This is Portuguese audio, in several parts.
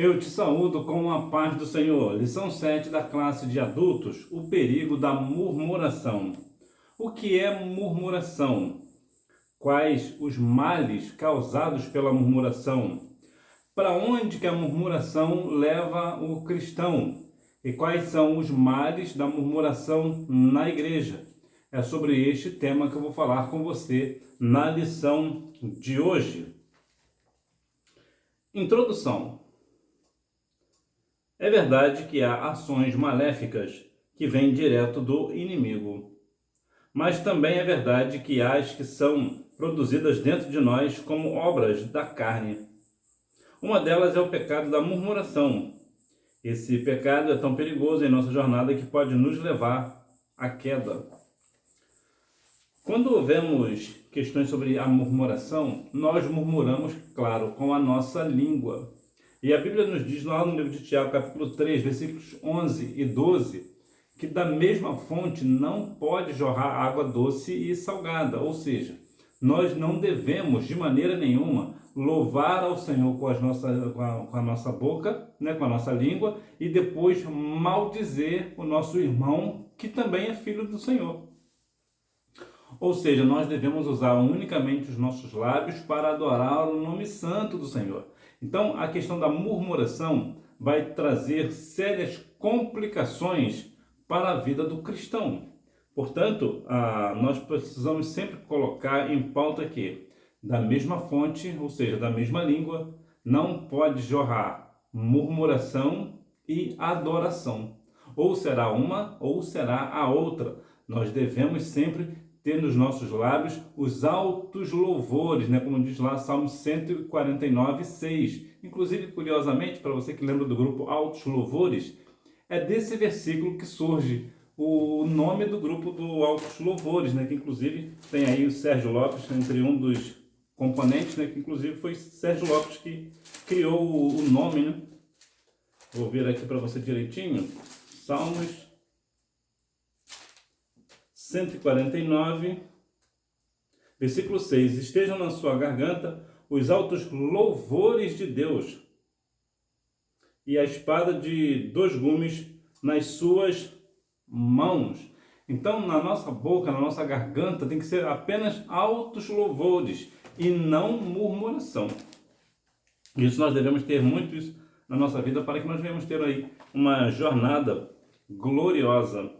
Eu te saúdo com a paz do Senhor. Lição 7 da classe de adultos: o perigo da murmuração. O que é murmuração? Quais os males causados pela murmuração? Para onde que a murmuração leva o cristão? E quais são os males da murmuração na igreja? É sobre este tema que eu vou falar com você na lição de hoje. Introdução. É verdade que há ações maléficas que vêm direto do inimigo, mas também é verdade que há as que são produzidas dentro de nós como obras da carne. Uma delas é o pecado da murmuração. Esse pecado é tão perigoso em nossa jornada que pode nos levar à queda. Quando vemos questões sobre a murmuração, nós murmuramos, claro, com a nossa língua. E a Bíblia nos diz lá no livro de Tiago, capítulo 3, versículos 11 e 12, que da mesma fonte não pode jorrar água doce e salgada. Ou seja, nós não devemos de maneira nenhuma louvar ao Senhor com a nossa boca, né, com a nossa língua, e depois maldizer o nosso irmão, que também é filho do Senhor. Ou seja, nós devemos usar unicamente os nossos lábios para adorar o nome santo do Senhor. Então, a questão da murmuração vai trazer sérias complicações para a vida do cristão. Portanto, nós precisamos sempre colocar em pauta que, da mesma fonte, ou seja, da mesma língua, não pode jorrar murmuração e adoração. Ou será uma, ou será a outra. Nós devemos sempre ter nos nossos lábios os altos louvores, né? Como diz lá Salmo 149, 6. Inclusive, curiosamente, para você que lembra do grupo Altos Louvores, é desse versículo que surge o nome do grupo do Altos Louvores, né? Que inclusive tem aí o Sérgio Lopes, entre um dos componentes, né? Que inclusive foi Sérgio Lopes que criou o nome, né? Vou ver aqui para você direitinho. Salmos 149, versículo 6. Estejam na sua garganta os altos louvores de Deus e a espada de 2 gumes nas suas mãos. Então, na nossa boca, na nossa garganta, tem que ser apenas altos louvores e não murmuração. Isso nós devemos ter muito isso na nossa vida para que nós venhamos ter aí uma jornada gloriosa.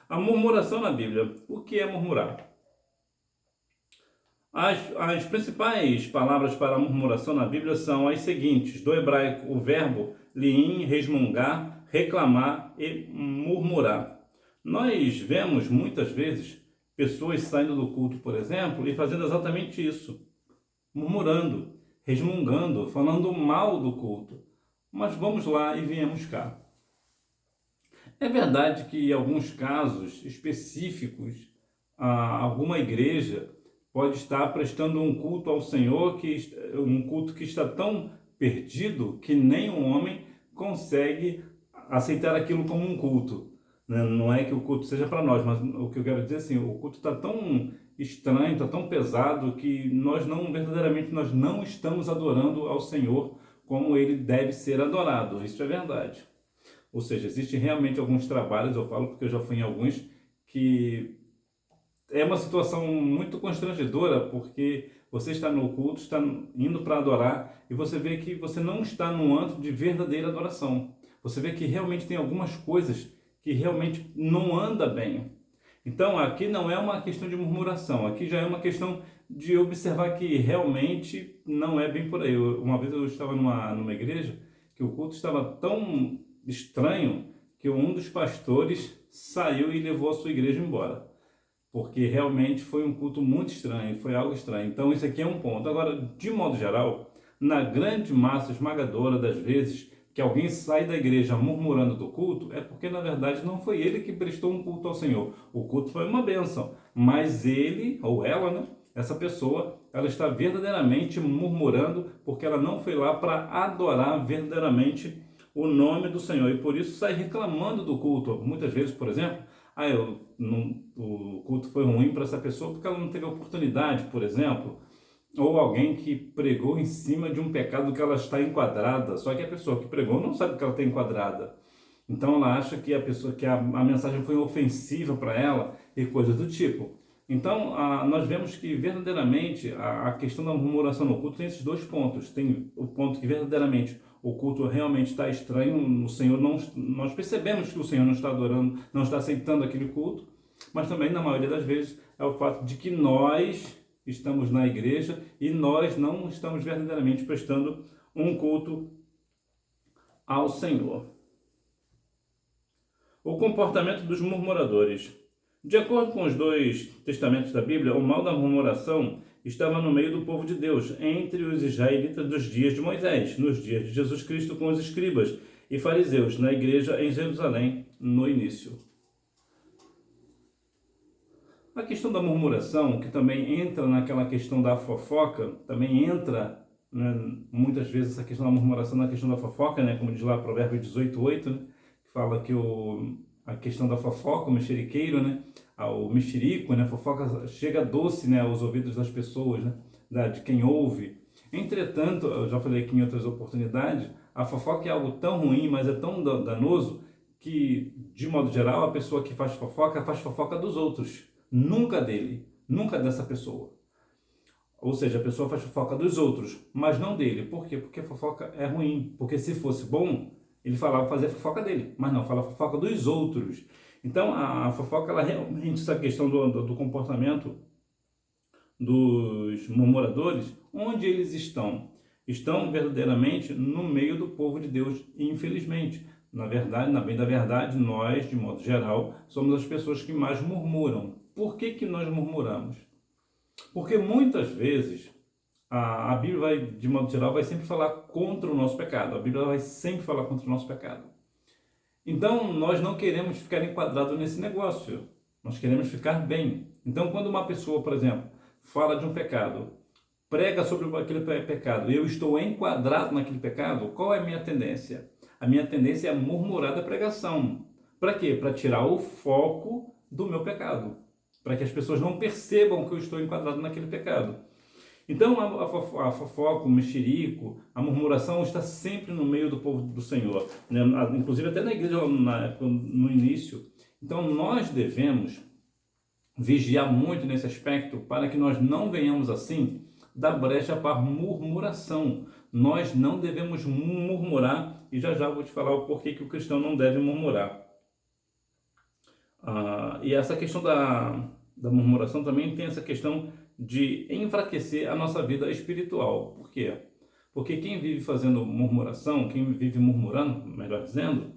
A murmuração na Bíblia. O que é murmurar? As principais palavras para a murmuração na Bíblia são as seguintes. Do hebraico, o verbo liim, resmungar, reclamar e murmurar. Nós vemos muitas vezes pessoas saindo do culto, por exemplo, e fazendo exatamente isso. Murmurando, resmungando, falando mal do culto. Mas vamos lá e viemos cá. É verdade que em alguns casos específicos, alguma igreja pode estar prestando um culto ao Senhor, um culto que está tão perdido que nem um homem consegue aceitar aquilo como um culto. Não é que o culto seja para nós, mas o que eu quero dizer é assim, o culto está tão estranho, está tão pesado que verdadeiramente nós não estamos adorando ao Senhor como ele deve ser adorado. Isso é verdade. Ou seja, existem realmente alguns trabalhos, eu falo porque eu já fui em alguns, que é uma situação muito constrangedora, porque você está no culto, está indo para adorar, e você vê que você não está num âmbito de verdadeira adoração. Você vê que realmente tem algumas coisas que realmente não anda bem. Então, aqui não é uma questão de murmuração, aqui já é uma questão de observar que realmente não é bem por aí. Uma vez eu estava numa igreja que o culto estava tão estranho que um dos pastores saiu e levou a sua igreja embora, porque realmente foi um culto muito estranho, foi algo estranho. Então isso aqui é um ponto. Agora, de modo geral, na grande massa esmagadora das vezes que alguém sai da igreja murmurando do culto, é porque na verdade não foi ele que prestou um culto ao Senhor. O culto foi uma bênção, mas ele, ou ela, né? Essa pessoa, ela está verdadeiramente murmurando porque ela não foi lá para adorar verdadeiramente o nome do Senhor, e por isso sai reclamando do culto. Muitas vezes, por exemplo, o culto foi ruim para essa pessoa porque ela não teve oportunidade, por exemplo, ou alguém que pregou em cima de um pecado que ela está enquadrada, só que a pessoa que pregou não sabe que ela está enquadrada. Então ela acha que a mensagem foi ofensiva para ela e coisas do tipo. Então nós vemos que verdadeiramente a questão da murmuração no culto tem esses dois pontos. Tem o ponto que verdadeiramente o culto realmente está estranho, o Senhor não, nós percebemos que o Senhor não está adorando, não está aceitando aquele culto, mas também na maioria das vezes é o fato de que nós estamos na igreja e nós não estamos verdadeiramente prestando um culto ao Senhor. O comportamento dos murmuradores. De acordo com os dois testamentos da Bíblia, o mal da murmuração estava no meio do povo de Deus, entre os israelitas dos dias de Moisés, nos dias de Jesus Cristo com os escribas e fariseus, na igreja em Jerusalém, no início. A questão da murmuração, que também entra naquela questão da fofoca, também entra, né, muitas vezes essa questão da murmuração na questão da fofoca, né, como diz lá Provérbios 18:8, né, que fala que a questão da fofoca, o mexeriqueiro, né, o mexerico, né, a fofoca chega doce, né, aos ouvidos das pessoas, né, de quem ouve. Entretanto, eu já falei aqui em outras oportunidades, a fofoca é algo tão ruim, mas é tão danoso, que, de modo geral, a pessoa que faz fofoca dos outros, nunca dele, nunca dessa pessoa. Ou seja, a pessoa faz fofoca dos outros, mas não dele. Por quê? Porque a fofoca é ruim. Porque se fosse bom, ele falava fazer a fofoca dele, mas não, fala a fofoca dos outros. Então, a fofoca, ela realmente, essa questão do comportamento dos murmuradores, onde eles estão? Estão verdadeiramente no meio do povo de Deus, infelizmente. Na verdade, na bem da verdade, nós, de modo geral, somos as pessoas que mais murmuram. Por que nós murmuramos? Porque muitas vezes a Bíblia vai, de modo geral, vai sempre falar contra o nosso pecado. A Bíblia vai sempre falar contra o nosso pecado. Então, nós não queremos ficar enquadrados nesse negócio. Nós queremos ficar bem. Então, quando uma pessoa, por exemplo, fala de um pecado, prega sobre aquele pecado, e eu estou enquadrado naquele pecado, qual é a minha tendência? A minha tendência é murmurar da pregação. Para quê? Para tirar o foco do meu pecado. Para que as pessoas não percebam que eu estou enquadrado naquele pecado. Então, a fofoca, o mexerico, a murmuração está sempre no meio do povo do Senhor, né? Inclusive até na igreja no início. Então, nós devemos vigiar muito nesse aspecto para que nós não venhamos assim dar brecha para murmuração. Nós não devemos murmurar, e já vou te falar o porquê que o cristão não deve murmurar. E essa questão da murmuração também tem essa questão de enfraquecer a nossa vida espiritual. Por quê? Porque quem vive fazendo murmuração, quem vive murmurando, melhor dizendo,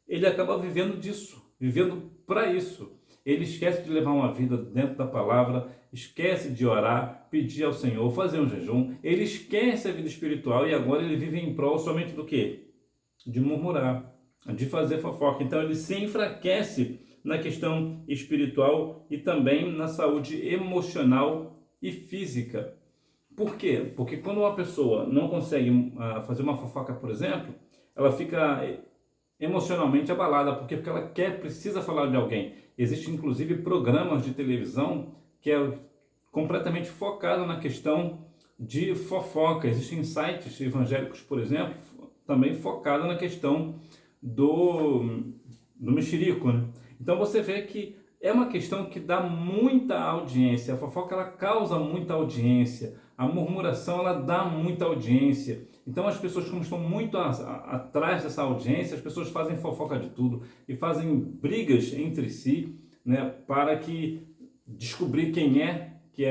ele acaba vivendo disso, vivendo para isso. Ele esquece de levar uma vida dentro da palavra, esquece de orar, pedir ao Senhor, fazer um jejum, ele esquece a vida espiritual e agora ele vive em prol somente do quê? De murmurar, de fazer fofoca. Então ele se enfraquece na questão espiritual e também na saúde emocional e física. Por quê? Porque quando uma pessoa não consegue fazer uma fofoca, por exemplo, ela fica emocionalmente abalada. Porque ela precisa falar de alguém. Existem inclusive programas de televisão que é completamente focado na questão de fofoca. Existem sites evangélicos, por exemplo, também focado na questão do mexerico, né? Então você vê que é uma questão que dá muita audiência. A fofoca, ela causa muita audiência. A murmuração, ela dá muita audiência. Então as pessoas, como estão muito atrás dessa audiência, as pessoas fazem fofoca de tudo e fazem brigas entre si, né, para que descobrir quem que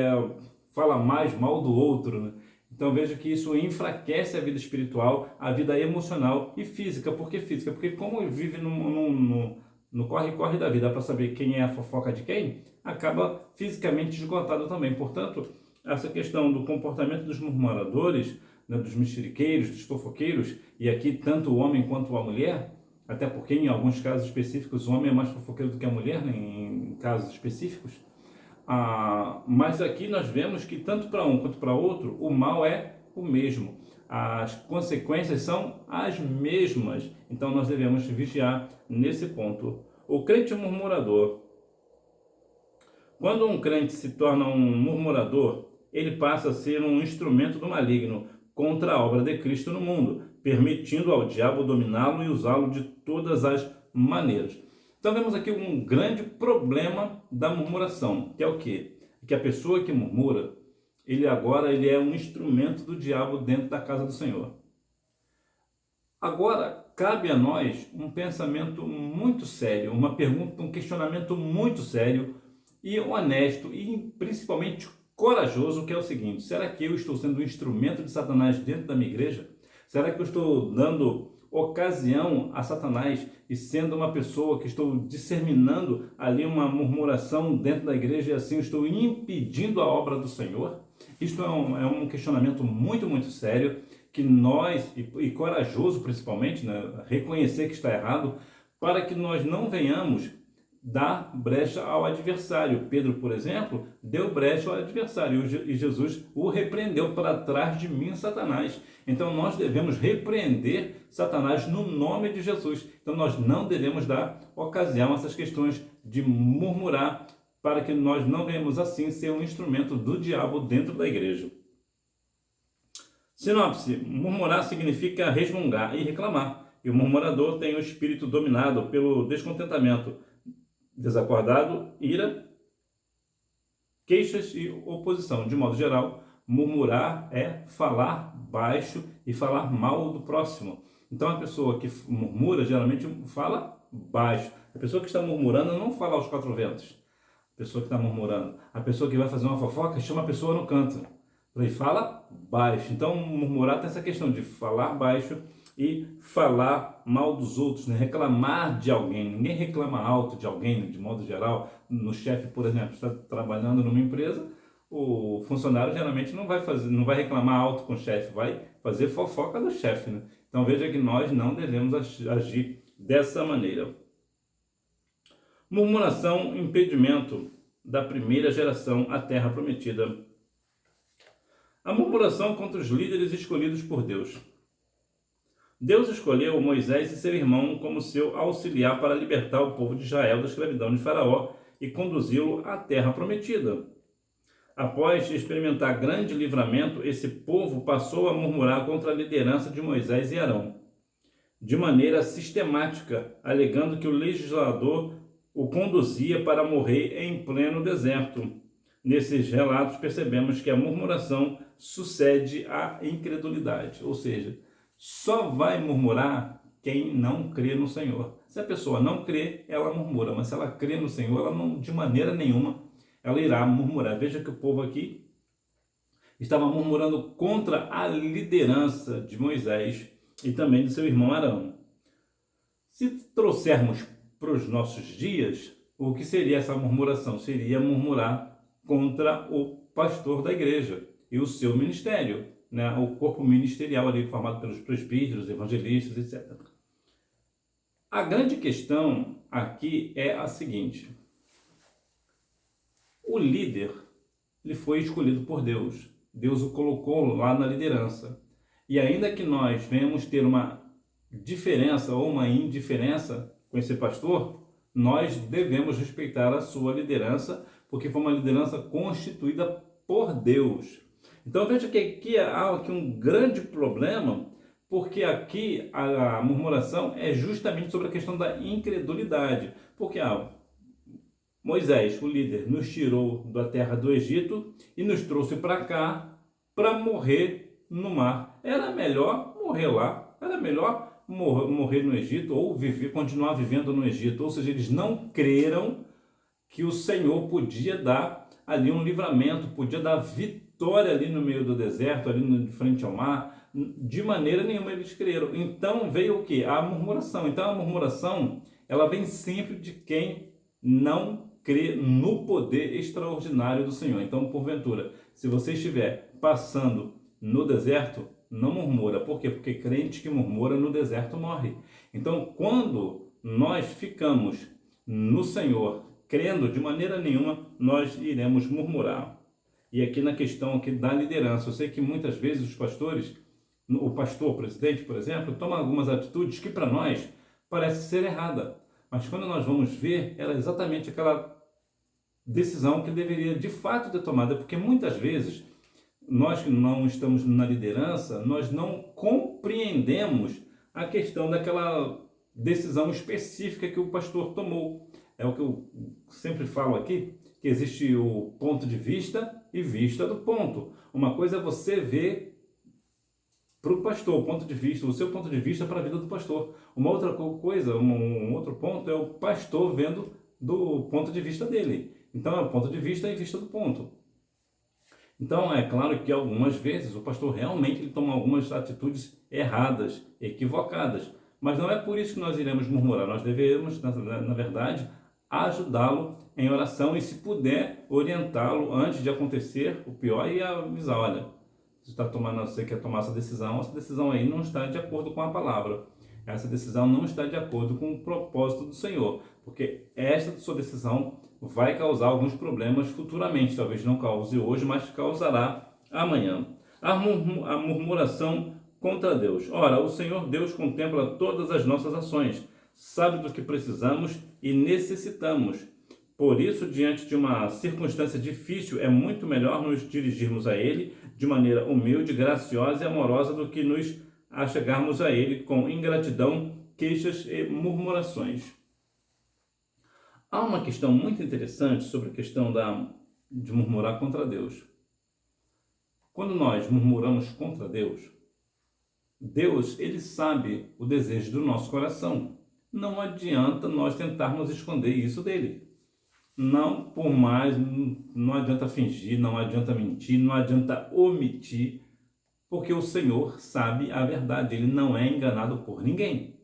fala mais mal do outro, né? Então veja que isso enfraquece a vida espiritual, a vida emocional e física. Por que física? Porque como vive no corre-corre da vida para saber quem é a fofoca de quem, acaba fisicamente esgotado também. Portanto, essa questão do comportamento dos murmuradores, né, dos mexeriqueiros, dos fofoqueiros, e aqui tanto o homem quanto a mulher, até porque em alguns casos específicos o homem é mais fofoqueiro do que a mulher, né, em casos específicos, mas aqui nós vemos que tanto para um quanto para outro, o mal é o mesmo. As consequências são as mesmas. Então nós devemos vigiar nesse ponto. O crente murmurador. Quando um crente se torna um murmurador, ele passa a ser um instrumento do maligno contra a obra de Cristo no mundo, permitindo ao diabo dominá-lo e usá-lo de todas as maneiras. Então vemos aqui um grande problema da murmuração, que é o quê? Que a pessoa que murmura, ele é um instrumento do diabo dentro da casa do Senhor. Agora, cabe a nós um pensamento muito sério, uma pergunta, um questionamento muito sério e honesto e principalmente corajoso, que é o seguinte: será que eu estou sendo um instrumento de Satanás dentro da minha igreja? Será que eu estou dando ocasião a Satanás e sendo uma pessoa que estou disseminando ali uma murmuração dentro da igreja e assim estou impedindo a obra do Senhor? Isto é um questionamento muito, muito sério, que nós, e corajoso principalmente, né, reconhecer que está errado, para que nós não venhamos dar brecha ao adversário. Pedro, por exemplo, deu brecha ao adversário e Jesus o repreendeu: para trás de mim, Satanás. Então nós devemos repreender Satanás no nome de Jesus. Então nós não devemos dar ocasião a essas questões de murmurar, para que nós não venhamos assim ser um instrumento do diabo dentro da igreja. Sinopse: murmurar significa resmungar e reclamar, e o murmurador tem o espírito dominado pelo descontentamento, desacordado, ira, queixas e oposição. De modo geral, murmurar é falar baixo e falar mal do próximo. Então a pessoa que murmura geralmente fala baixo. A pessoa que está murmurando não fala aos quatro ventos. A pessoa que está murmurando, a pessoa que vai fazer uma fofoca, chama a pessoa no canto e fala baixo. Então murmurar tem essa questão de falar baixo e falar mal dos outros, né? Reclamar de alguém. Ninguém reclama alto de alguém, de modo geral. No chefe, por exemplo, está trabalhando numa empresa, o funcionário geralmente não vai reclamar alto com o chefe, vai fazer fofoca do chefe, né? Então veja que nós não devemos agir dessa maneira. Murmuração, impedimento da primeira geração à terra prometida. A murmuração contra os líderes escolhidos por Deus. Deus escolheu Moisés e seu irmão como seu auxiliar para libertar o povo de Israel da escravidão de Faraó e conduzi-lo à terra prometida. Após experimentar grande livramento, esse povo passou a murmurar contra a liderança de Moisés e Arão, de maneira sistemática, alegando que o legislador o conduzia para morrer em pleno deserto. Nesses relatos percebemos que a murmuração sucede à incredulidade, ou seja, só vai murmurar quem não crê no Senhor. Se a pessoa não crê, ela murmura, mas se ela crê no Senhor, ela não, de maneira nenhuma, ela irá murmurar. Veja que o povo aqui estava murmurando contra a liderança de Moisés e também de seu irmão Arão. Se trouxermos para os nossos dias, o que seria essa murmuração? Seria murmurar contra o pastor da igreja e o seu ministério, né? O corpo ministerial ali formado pelos presbíteros, evangelistas, etc. A grande questão aqui é a seguinte: o líder, ele foi escolhido por Deus. Deus o colocou lá na liderança. E ainda que nós venhamos ter uma diferença ou uma indiferença com esse pastor, nós devemos respeitar a sua liderança, porque foi uma liderança constituída por Deus. Então veja que aqui há um grande problema, porque aqui a murmuração é justamente sobre a questão da incredulidade. Porque Moisés, o líder, nos tirou da terra do Egito e nos trouxe para cá para morrer no mar. Era melhor morrer lá, era melhor morrer no Egito ou continuar vivendo no Egito. Ou seja, eles não creram que o Senhor podia dar ali um livramento, podia dar vitória ali no meio do deserto, ali de frente ao mar. De maneira nenhuma eles creram. Então veio o quê? A murmuração. Então a murmuração, ela vem sempre de quem não crê no poder extraordinário do Senhor. Então, porventura, se você estiver passando no deserto, não murmura. Por quê? Porque crente que murmura no deserto morre. Então, quando nós ficamos no Senhor, crendo, de maneira nenhuma nós iremos murmurar. E aqui na questão aqui da liderança, eu sei que muitas vezes os pastores, o pastor, o presidente, por exemplo, toma algumas atitudes que para nós parece ser errada. Mas quando nós vamos ver, era exatamente aquela decisão que deveria de fato ter tomada, porque muitas vezes nós que não estamos na liderança, nós não compreendemos a questão daquela decisão específica que o pastor tomou. É o que eu sempre falo aqui, que existe o ponto de vista e vista do ponto. Uma coisa é você ver para o pastor, o ponto de vista, o seu ponto de vista para a vida do pastor. Uma outra coisa, um outro ponto é o pastor vendo do ponto de vista dele. Então é o ponto de vista e vista do ponto. Então é claro que algumas vezes o pastor realmente ele toma algumas atitudes erradas, equivocadas, mas não é por isso que nós iremos murmurar. Nós devemos, na verdade, ajudá-lo em oração e, se puder, orientá-lo antes de acontecer o pior e avisar: olha, você quer tomar essa decisão aí não está de acordo com a palavra. Essa decisão não está de acordo com o propósito do Senhor, porque esta sua decisão vai causar alguns problemas futuramente. Talvez não cause hoje, mas causará amanhã. A murmuração contra Deus. Ora, o Senhor Deus contempla todas as nossas ações, sabe do que precisamos e necessitamos. Por isso, diante de uma circunstância difícil, é muito melhor nos dirigirmos a Ele de maneira humilde, graciosa e amorosa do que nos achegarmos a Ele com ingratidão, queixas e murmurações. Há uma questão muito interessante sobre a questão de murmurar contra Deus. Quando nós murmuramos contra Deus, Deus, Ele sabe o desejo do nosso coração. Não adianta nós tentarmos esconder isso dele. Não adianta fingir, não adianta mentir, não adianta omitir, porque o Senhor sabe a verdade, Ele não é enganado por ninguém.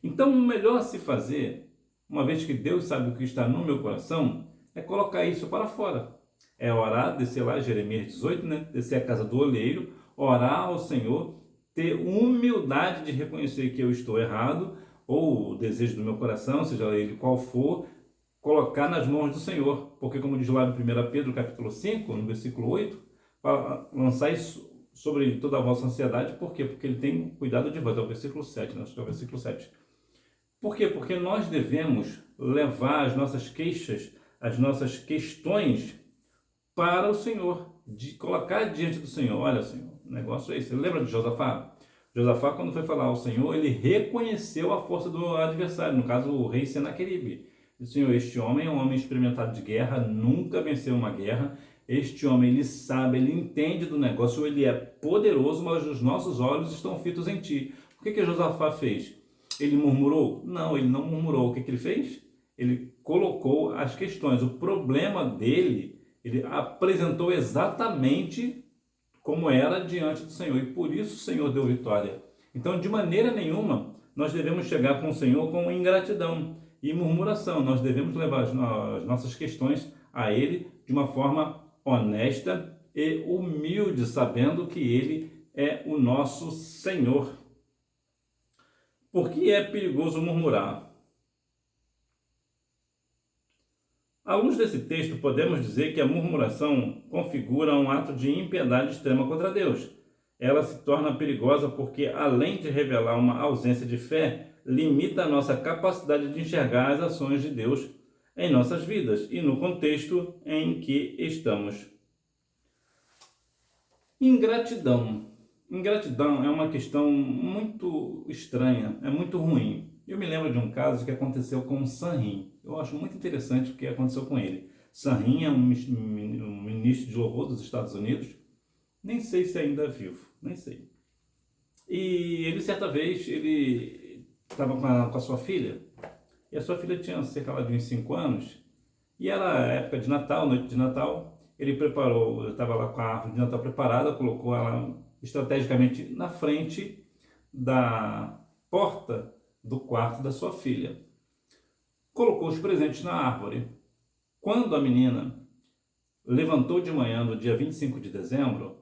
Então, o melhor a se fazer, uma vez que Deus sabe o que está no meu coração, é colocar isso para fora. É orar, descer lá, Jeremias 18, descer a casa do oleiro, orar ao Senhor, ter humildade de reconhecer que eu estou errado, ou o desejo do meu coração, seja ele qual for, colocar nas mãos do Senhor. Porque, como diz lá em 1 Pedro capítulo 5, no versículo 8, para lançar isso sobre ele toda a vossa ansiedade. Por quê? Porque ele tem cuidado de vós. É o versículo 7, acho que é o versículo 7. Por quê? Porque nós devemos levar as nossas queixas, as nossas questões para o Senhor, de colocar diante do Senhor. Olha, Senhor, o negócio é esse. Você lembra de Josafá? Josafá, quando foi falar ao Senhor, ele reconheceu a força do adversário, no caso o rei Senaqueribe. Disse: Senhor, este homem é um homem experimentado de guerra, nunca venceu uma guerra. Este homem, ele sabe, ele entende do negócio, ele é poderoso, mas os nossos olhos estão fitos em ti. O que Josafá fez? Ele murmurou? Não, ele não murmurou. O que ele fez? Ele colocou as questões. O problema dele, ele apresentou exatamente como era diante do Senhor. E por isso o Senhor deu vitória. Então, de maneira nenhuma, nós devemos chegar com o Senhor com ingratidão e murmuração. Nós devemos levar as nossas questões a Ele de uma forma honesta e humilde, sabendo que Ele é o nosso Senhor. Por que é perigoso murmurar? À luz desse texto, podemos dizer que a murmuração configura um ato de impiedade extrema contra Deus. Ela se torna perigosa porque, além de revelar uma ausência de fé, limita a nossa capacidade de enxergar as ações de Deus em nossas vidas e no contexto em que estamos. Ingratidão. Ingratidão é uma questão muito estranha, é muito ruim. Eu me lembro de um caso que aconteceu com Sanrim. Eu acho muito interessante o que aconteceu com ele. Sanrim é um ministro de louvor dos Estados Unidos. Nem sei se ainda é vivo, nem sei. E ele, certa vez, ele estava com a sua filha. E a sua filha tinha cerca de uns 5 anos. E era época de Natal, noite de Natal. Ele preparou, estava lá com a árvore de Natal preparada, colocou ela estrategicamente na frente da porta do quarto da sua filha. Colocou os presentes na árvore. Quando a menina levantou de manhã, no dia 25 de dezembro,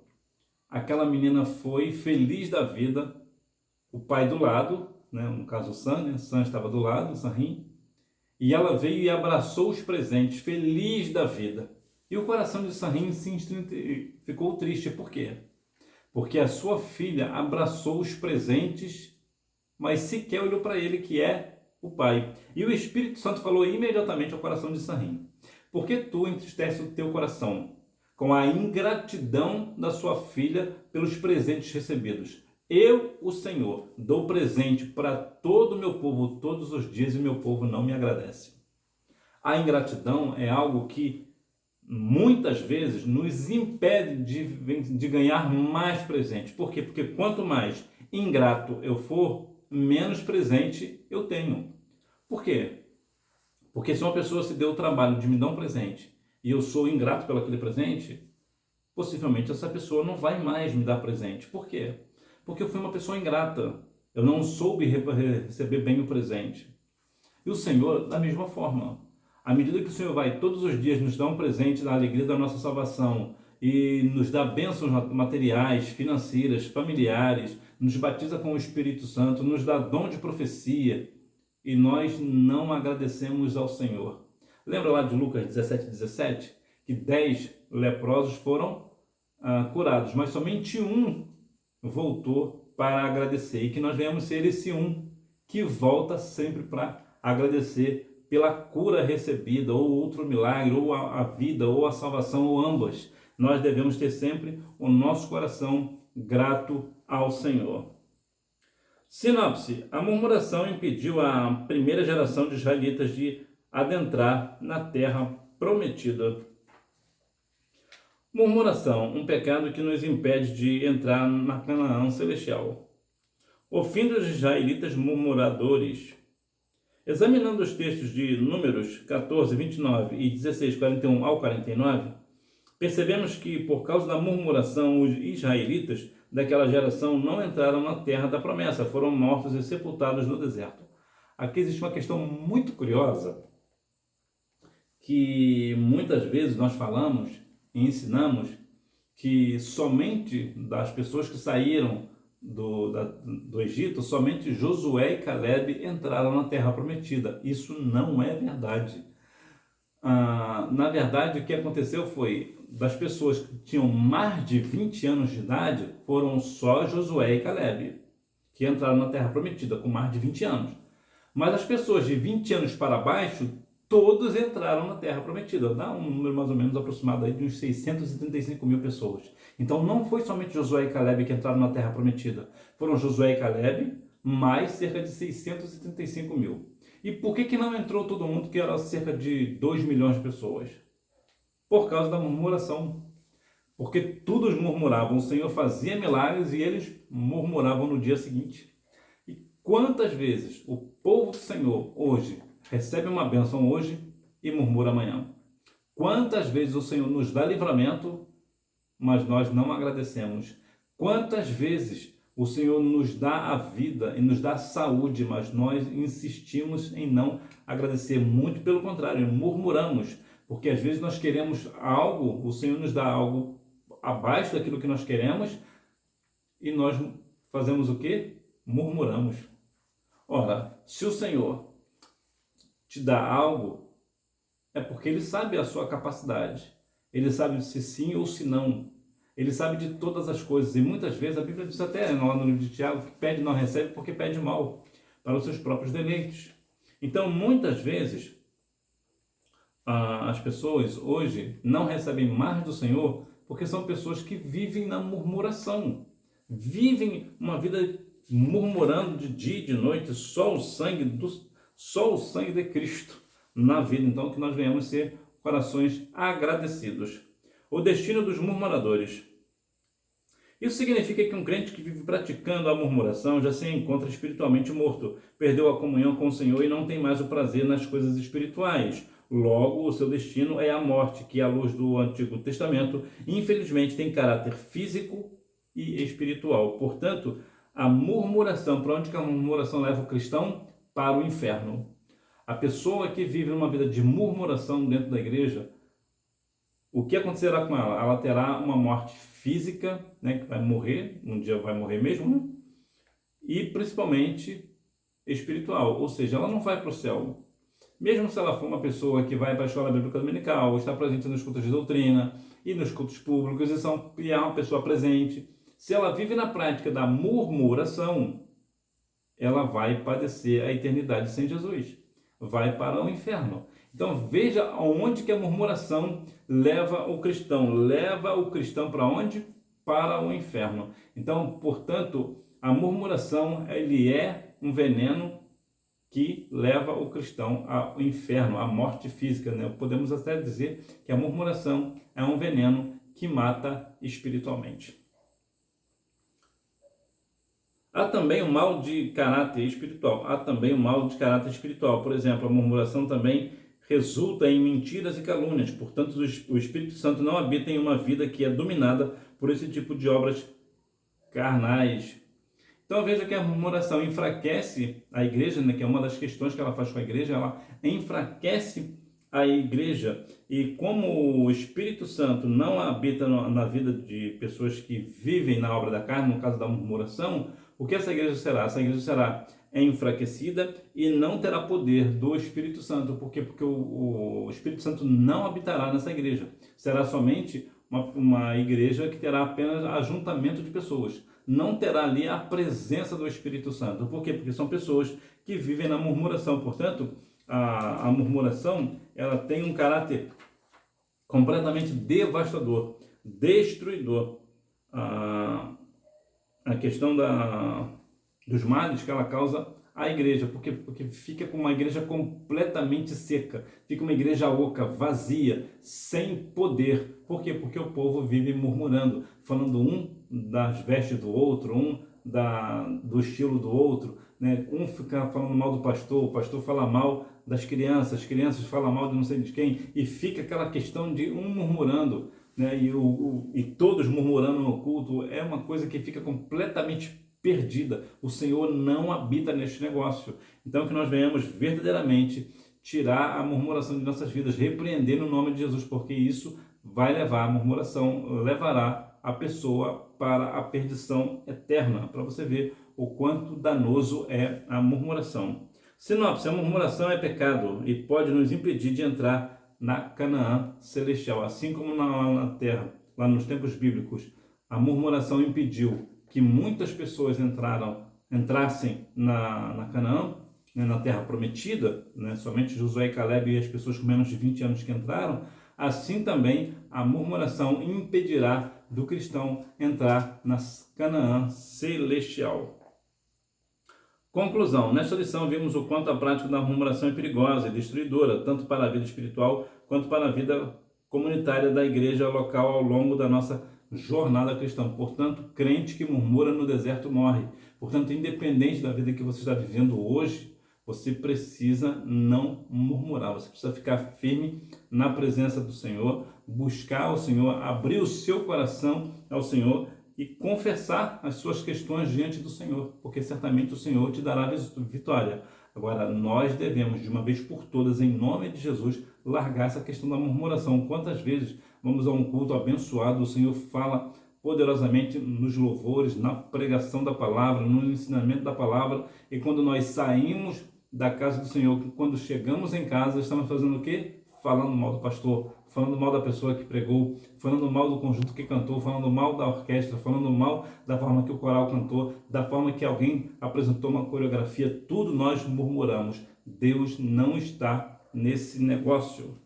aquela menina foi feliz da vida, o pai do lado, no caso o Sam, Sam estava do lado, o Sanrim, e ela veio e abraçou os presentes, feliz da vida. E o coração de Sanrim ficou triste. Por quê? Porque a sua filha abraçou os presentes, mas sequer olhou para ele, que é o pai. E o Espírito Santo falou imediatamente ao coração de Sanrim: por que tu entristece o teu coração? com a ingratidão da sua filha pelos presentes recebidos. Eu, o Senhor, dou presente para todo o meu povo todos os dias e o meu povo não me agradece. A ingratidão é algo que muitas vezes nos impede de ganhar mais presente. Por quê? Porque quanto mais ingrato eu for, menos presente eu tenho. Por quê? Porque se uma pessoa se deu o trabalho de me dar um presente e eu sou ingrato pelo aquele presente, possivelmente essa pessoa não vai mais me dar presente. Por quê? Porque eu fui uma pessoa ingrata. Eu não soube receber bem o presente. E o Senhor, da mesma forma, à medida que o Senhor vai todos os dias nos dar um presente da alegria da nossa salvação e nos dá bênçãos materiais, financeiras, familiares, nos batiza com o Espírito Santo, nos dá dom de profecia e nós não agradecemos ao Senhor. Lembra lá de Lucas 17:17? Que 10 leprosos foram curados, mas somente um voltou para agradecer, e que nós venhamos ser esse um que volta sempre para agradecer pela cura recebida, ou outro milagre, ou a vida, ou a salvação, ou ambas. Nós devemos ter sempre o nosso coração grato ao Senhor. Sinopse: a murmuração impediu a primeira geração de israelitas de adentrar na terra prometida. Murmuração, um pecado que nos impede de entrar na Canaã celestial. O fim dos israelitas murmuradores. Examinando os textos de Números 14, 29 e 16, 41 ao 49, percebemos que, por causa da murmuração, os israelitas daquela geração não entraram na terra da promessa, foram mortos e sepultados no deserto. Aqui existe uma questão muito curiosa, que muitas vezes nós falamos e ensinamos que somente das pessoas que saíram do Egito, somente Josué e Caleb entraram na terra prometida. Isso não é verdade. Na verdade, o que aconteceu foi, das pessoas que tinham mais de 20 anos de idade, foram só Josué e Caleb que entraram na terra prometida com mais de 20 anos. Mas as pessoas de 20 anos para baixo, todos entraram na terra prometida. Dá um número mais ou menos aproximado aí de uns 635 mil pessoas. Então não foi somente Josué e Caleb que entraram na terra prometida. Foram Josué e Caleb mais cerca de 635 mil. E por que não entrou todo mundo, que era cerca de 2 milhões de pessoas? Por causa da murmuração. Porque todos murmuravam, o Senhor fazia milagres e eles murmuravam no dia seguinte. E quantas vezes o povo do Senhor hoje recebe uma bênção hoje e murmura amanhã? Quantas vezes o Senhor nos dá livramento, mas nós não agradecemos? Quantas vezes o Senhor nos dá a vida e nos dá a saúde, mas nós insistimos em não agradecer? Muito pelo contrário, murmuramos, porque às vezes nós queremos algo, o Senhor nos dá algo abaixo daquilo que nós queremos e nós fazemos o quê? Murmuramos. Ora, se o Senhor te dá algo, é porque Ele sabe a sua capacidade. Ele sabe se sim ou se não. Ele sabe de todas as coisas. E muitas vezes a Bíblia diz até lá no livro de Tiago que pede não recebe porque pede mal para os seus próprios deleites. Então, muitas vezes, as pessoas hoje não recebem mais do Senhor porque são pessoas que vivem na murmuração. Vivem uma vida murmurando de dia e de noite, só o sangue de Cristo na vida. Então, que nós venhamos ser corações agradecidos. O destino dos murmuradores. Isso significa que um crente que vive praticando a murmuração já se encontra espiritualmente morto, perdeu a comunhão com o Senhor e não tem mais o prazer nas coisas espirituais. Logo, o seu destino é a morte, que, à luz do Antigo Testamento, infelizmente tem caráter físico e espiritual. Portanto, a murmuração, para onde que a murmuração leva o cristão? Para o inferno. A pessoa que vive uma vida de murmuração dentro da igreja, o que acontecerá com ela? Ela terá uma morte física, né, que vai morrer, um dia vai morrer mesmo, né? E principalmente espiritual, ou seja, ela não vai para o céu. Mesmo se ela for uma pessoa que vai para a escola bíblica dominical, está presente nos cultos de doutrina e nos cultos públicos e é uma pessoa presente, se ela vive na prática da murmuração, ela vai padecer a eternidade sem Jesus, vai para o inferno. Então veja aonde que a murmuração leva o cristão. Leva o cristão para onde? Para o inferno. Então, portanto, a murmuração, ele é um veneno que leva o cristão ao inferno, à morte física, né? Podemos até dizer que a murmuração é um veneno que mata espiritualmente. Há também o mal de caráter espiritual. Por exemplo, a murmuração também resulta em mentiras e calúnias. Portanto, o Espírito Santo não habita em uma vida que é dominada por esse tipo de obras carnais. Então veja que a murmuração enfraquece a igreja, né, que é uma das questões que ela faz com a igreja, ela enfraquece a igreja. E como o Espírito Santo não habita na vida de pessoas que vivem na obra da carne, no caso da murmuração, o que essa igreja será? Essa igreja será enfraquecida e não terá poder do Espírito Santo. Por quê? Porque o Espírito Santo não habitará nessa igreja. Será somente uma igreja que terá apenas ajuntamento de pessoas. Não terá ali a presença do Espírito Santo. Por quê? Porque são pessoas que vivem na murmuração. Portanto, a murmuração, ela tem um caráter completamente devastador, destruidor. A questão dos males que ela causa à igreja, porque fica com uma igreja completamente seca, fica uma igreja oca, vazia, sem poder. Por quê? Porque o povo vive murmurando, falando um das vestes do outro, do estilo do outro, né? Um fica falando mal do pastor, o pastor fala mal das crianças, as crianças falam mal de não sei de quem, e fica aquela questão de um murmurando, né? E todos murmurando no culto. É uma coisa que fica completamente perdida. O Senhor não habita neste negócio. Então que nós venhamos verdadeiramente tirar a murmuração de nossas vidas, repreender no nome de Jesus, porque isso vai levar, a murmuração levará a pessoa para a perdição eterna, para você ver o quanto danoso é a murmuração. Sinopse: a murmuração é pecado e pode nos impedir de entrar na Canaã celestial. Assim como na terra, lá nos tempos bíblicos, a murmuração impediu que muitas pessoas entrassem na Canaã, né, na terra prometida, né, somente Josué e Caleb e as pessoas com menos de 20 anos que entraram. Assim também a murmuração impedirá do cristão entrar na Canaã celestial. Conclusão: nesta lição vimos o quanto a prática da murmuração é perigosa e destruidora, tanto para a vida espiritual quanto para a vida comunitária da igreja local ao longo da nossa jornada cristã. Portanto, crente que murmura no deserto morre. Portanto, independente da vida que você está vivendo hoje, você precisa não murmurar, você precisa ficar firme na presença do Senhor, buscar o Senhor, abrir o seu coração ao Senhor e confessar as suas questões diante do Senhor, porque certamente o Senhor te dará vitória. Agora, nós devemos, de uma vez por todas, em nome de Jesus, largar essa questão da murmuração. Quantas vezes vamos a um culto abençoado, o Senhor fala poderosamente nos louvores, na pregação da palavra, no ensinamento da palavra, e quando nós saímos da casa do Senhor, quando chegamos em casa, estamos fazendo o quê? Falando mal do pastor, falando mal da pessoa que pregou, falando mal do conjunto que cantou, falando mal da orquestra, falando mal da forma que o coral cantou, da forma que alguém apresentou uma coreografia. Tudo nós murmuramos. Deus não está nesse negócio.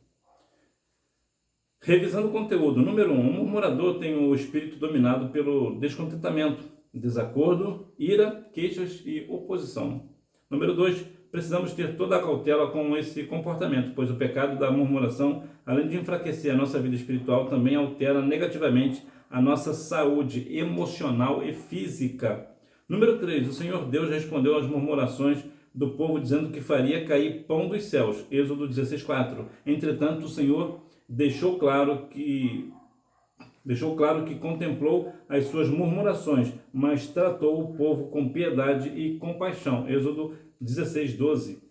Revisando o conteúdo. Número 1. O murmurador tem o espírito dominado pelo descontentamento, desacordo, ira, queixas e oposição. Número 2. Precisamos ter toda a cautela com esse comportamento, pois o pecado da murmuração, além de enfraquecer a nossa vida espiritual, também altera negativamente a nossa saúde emocional e física. Número 3. O Senhor Deus respondeu às murmurações do povo dizendo que faria cair pão dos céus. Êxodo 16:4. Entretanto, o Senhor deixou claro que contemplou as suas murmurações, mas tratou o povo com piedade e compaixão. Êxodo 16:12.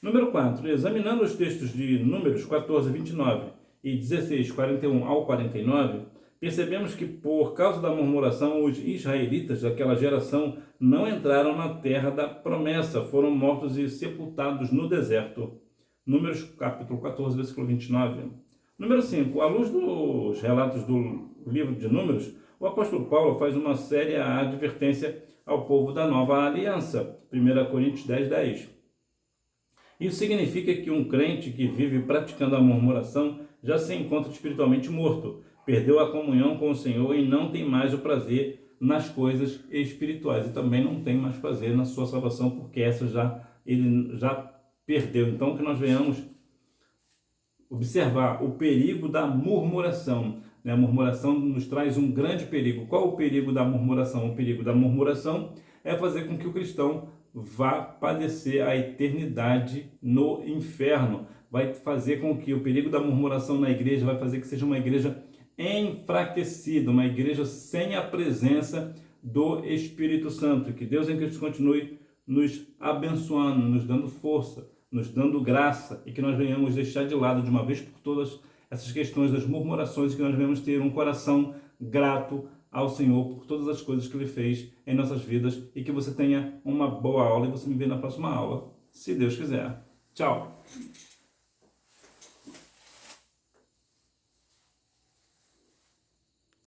Número 4. Examinando os textos de Números 14:29 e 16:41 ao 49, percebemos que por causa da murmuração, os israelitas daquela geração não entraram na terra da promessa, foram mortos e sepultados no deserto. Números capítulo 14, versículo 29. Número 5. À luz dos relatos do livro de Números, o apóstolo Paulo faz uma séria advertência ao povo da nova aliança. 1 Coríntios 10:10. Isso significa que um crente que vive praticando a murmuração já se encontra espiritualmente morto, perdeu a comunhão com o Senhor e não tem mais o prazer nas coisas espirituais e também não tem mais prazer na sua salvação, porque essa ele já perdeu. Então que nós venhamos observar o perigo da murmuração. A murmuração nos traz um grande perigo. Qual o perigo da murmuração? O perigo da murmuração é fazer com que o cristão vá padecer a eternidade no inferno. Vai fazer com que o perigo da murmuração na igreja vai fazer que seja uma igreja enfraquecida, uma igreja sem a presença do Espírito Santo. Que Deus em Cristo continue nos abençoando, nos dando força, nos dando graça, e que nós venhamos deixar de lado de uma vez por todas essas questões das murmurações, e que nós venhamos ter um coração grato ao Senhor por todas as coisas que Ele fez em nossas vidas, e que você tenha uma boa aula e você me vê na próxima aula, se Deus quiser. Tchau!